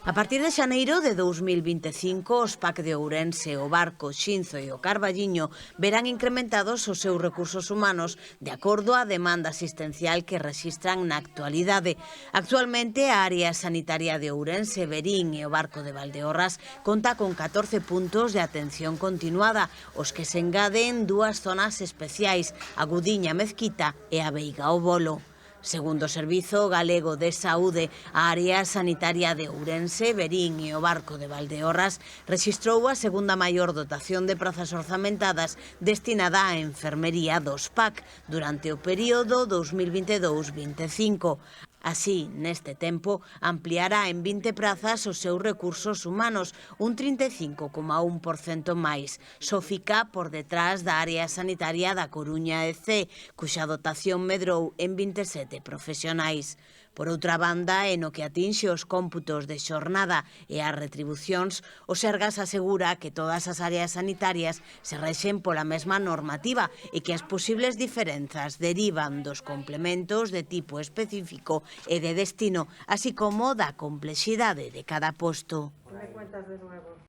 A partir de xaneiro de 2025, os PAC de Ourense, o Barco, Xinzo e o Carballiño verán incrementados os seus recursos humanos de acordo á demanda asistencial que rexistran na actualidade. Actualmente, a área sanitaria de Ourense, Verín e o Barco de Valdeorras conta con 14 puntos de atención continuada, os que se engaden dúas zonas especiais, a Gudiña Mezquita e a Veiga o Bolo. Segundo o Servizo Galego de Saúde, a área sanitaria de Ourense, Verín e o Barco de Valdeorras rexistrou a segunda maior dotación de prazas orzamentadas destinada á enfermería dos PAC durante o período 2022-25. Así, neste tempo, ampliará en 20 prazas os seus recursos humanos, un 35,1% máis. Só fica por detrás da área sanitaria da Coruña EC, cuxa dotación medrou en 27 profesionais. Por outra banda, en o que atinxe os cómputos de xornada e as retribucións, o Sergas asegura que todas as áreas sanitarias se rexen pola mesma normativa e que as posibles diferenzas derivan dos complementos de tipo específico e de destino, así como da complexidade de cada posto. ¿Qué me cuentas de nuevo?